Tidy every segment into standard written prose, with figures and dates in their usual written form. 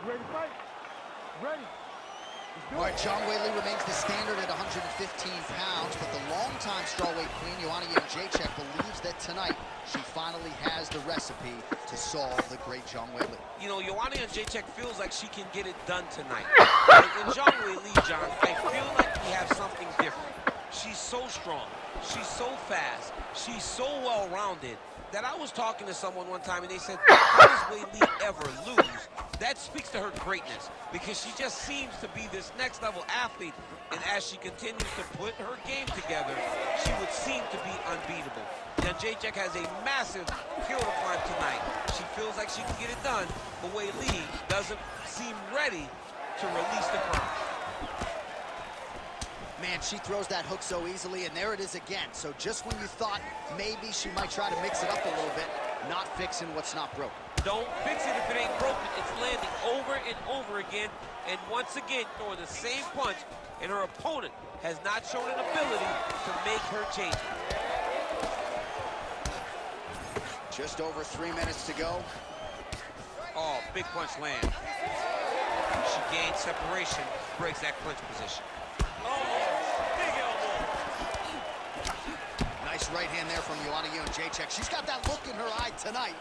Ready to fight? Ready. All right, Zhang Weili remains the standard at 115 pounds, but the longtime strawweight queen, Joanna Jędrzejczyk, believes that tonight she finally has the recipe to solve the great Zhang Weili. You know, Joanna Jędrzejczyk feels like she can get it done tonight. In Zhang Weili, John, I feel like we have something different. She's so strong, she's so fast, she's so well-rounded that I was talking to someone one time and they said, how does Weili ever lose? That speaks to her greatness because she just seems to be this next-level athlete, and as she continues to put her game together, she would seem to be unbeatable. Jędrzejczyk has a massive hill to climb tonight. She feels like she can get it done, but Weili doesn't seem ready to release the crown. Man, she throws that hook so easily, and there it is again. So just when you thought maybe she might try to mix it up a little bit, not fixing what's not broken. Don't fix it if it ain't broken. It's landing over and over again, and once again throwing the same punch, and her opponent has not shown an ability to make her change it. Just over 3 minutes to go. Oh, big punch land. She gains separation, breaks that clinch position. Nice right hand there from Joanna Jędrzejczyk. She's got that look in her eye tonight.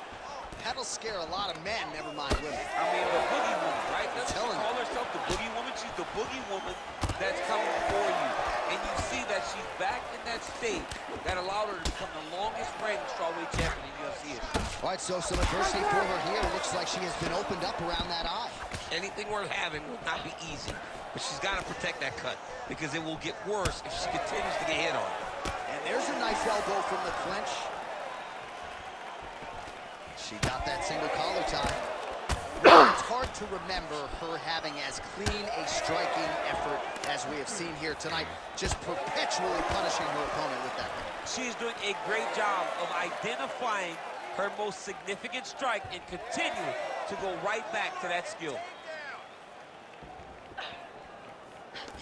That'll scare a lot of men, never mind women. I mean, the boogie woman, right? Doesn't she telling call herself the boogie woman? She's the boogie woman that's coming for you. And you see that she's back in that state that allowed her to become the longest reigning strawweight champion in UFC history. All right, so some adversity for her here. Looks like she has been opened up around that eye. Anything worth having will not be easy, but she's got to protect that cut because it will get worse if she continues to get hit on. And there's a nice elbow from the clinch. She got that single collar tie. It's hard to remember her having as clean a striking effort as we have seen here tonight, just perpetually punishing her opponent with that. She is doing a great job of identifying her most significant strike and continuing to go right back to that skill.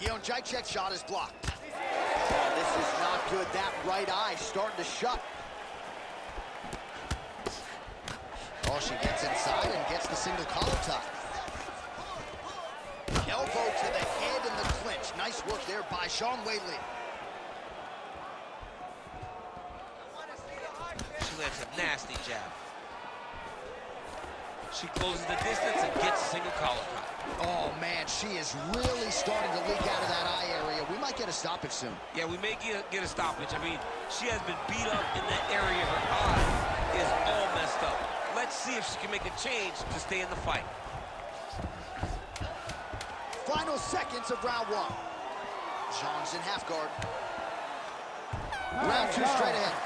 Jędrzejczyk's shot is blocked. Oh, this is not good. That right eye starting to shut. Oh, she gets inside and gets the single collar tie. Elbow to the head in the clinch. Nice work there by Zhang Weili. She lands a nasty jab. She closes the distance and gets a single collar tie. Oh, man, she is really starting to leak out of that eye area. We might get a stoppage soon. Yeah, we may get a stoppage. I mean, she has been beat up in that area. Her eye is all messed up. Let's see if she can make a change to stay in the fight. Final seconds of round one. Zhang's in half guard. Round two straight ahead.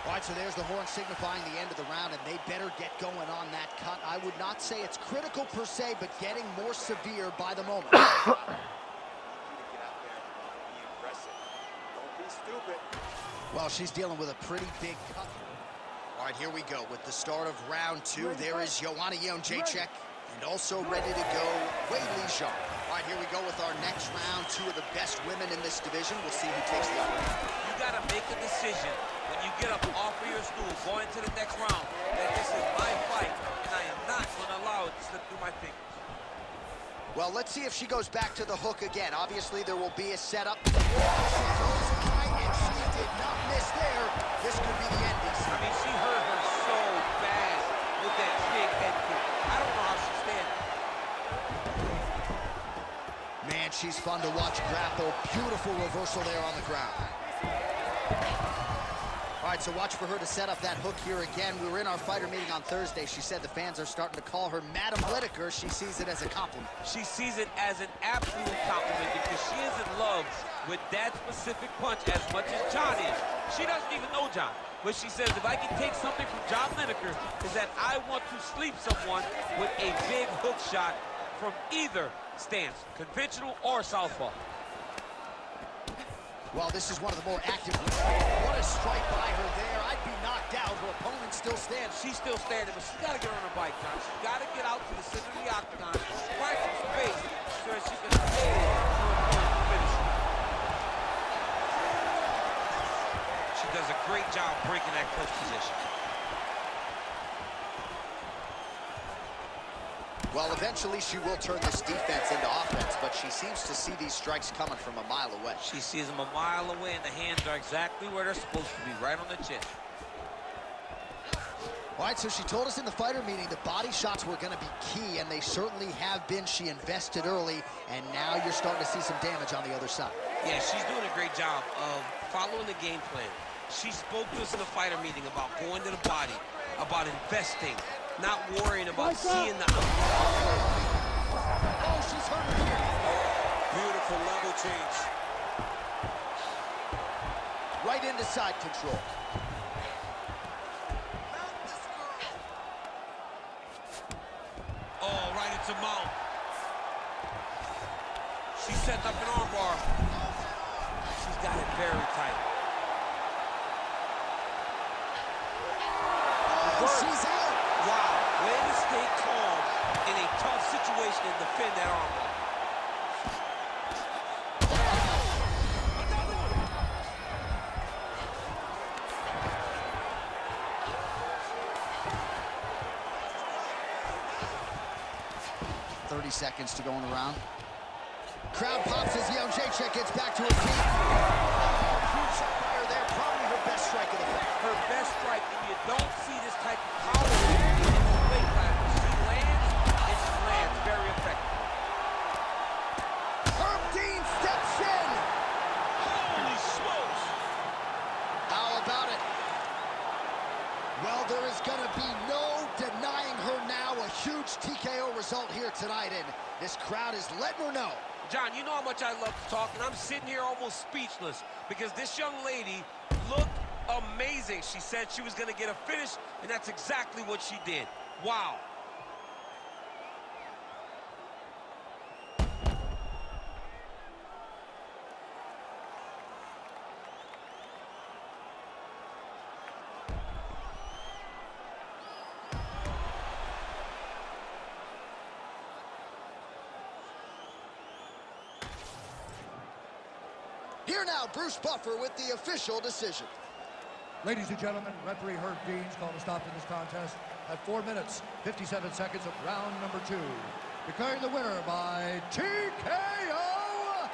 All right, so there's the horn signifying the end of the round, and they better get going on that cut. I would not say it's critical per se, but getting more severe by the moment. Don't be stupid. Well, she's dealing with a pretty big cut. All right, here we go with the start of round two. There is Joanna Jędrzejczyk, and also ready to go, Weili Zhang. All right, here we go with our next round. Two of the best women in this division. We'll see who takes the upper. You got to make a decision when you get up off of your stool, going to the next round, that this is my fight, and I am not going to allow it to slip through my fingers. Well, let's see if she goes back to the hook again. Obviously, there will be a setup. She goes high, and she did not miss there. This could be the ending. I mean, she hurt her so bad with that big head kick. I don't know how she's standing. Man, she's fun to watch grapple. Beautiful reversal there on the ground. All right, so watch for her to set up that hook here again. We were in our fighter meeting on Thursday. She said the fans are starting to call her Madam Whitaker. She sees it as a compliment. She sees it as an absolute compliment because she is in love with that specific punch as much as John is. She doesn't even know John, but she says if I can take something from John Lineker is that I want to sleep someone with a big hook shot from either stance, conventional or southpaw. Well, this is one of the more active. What a strike by her there. I'd be knocked out. Her opponent still stands. She's still standing, but she's got to get on her bike, John. She's got to get out to the center of the octagon, find some space so that she can stay her opponent's finish. She does a great job breaking that close position. Well, eventually she will turn this defense into offense, but she seems to see these strikes coming from a mile away. She sees them a mile away, and the hands are exactly where they're supposed to be, right on the chin. All right, so she told us in the fighter meeting the body shots were going to be key, and they certainly have been. She invested early, and now you're starting to see some damage on the other side. Yeah, she's doing a great job of following the game plan. She spoke to us in the fighter meeting about going to the body, about investing, not worrying about seeing the... Oh, she's hurt her here. Beautiful level change. Right into side control. Oh, right into mount. She's setting up an armbar. She's got it very tight. She's out. Wow, way to stay calm in a tough situation and defend that armbar. 30 seconds to go in the round. Crowd pops as Jędrzejczyk gets back to her feet. Huge shot by her there, probably her best strike of the fight. Her best strike, and you don't see this type of power in this weight class. She lands, and she lands very effectively. Herb Dean steps in. Holy smokes! How about it? Well, there is going to be no denying her now. A huge TKO result here tonight, and this crowd is letting her know. John, you know how much I love to talk, and I'm sitting here almost speechless because this young lady looked amazing. She said she was going to get a finish, and that's exactly what she did. Wow. Here now, Bruce Buffer with the official decision. Ladies and gentlemen, referee Herb Dean's called a stop to this contest at 4 minutes, 57 seconds of round number 2. Declaring the winner by TKO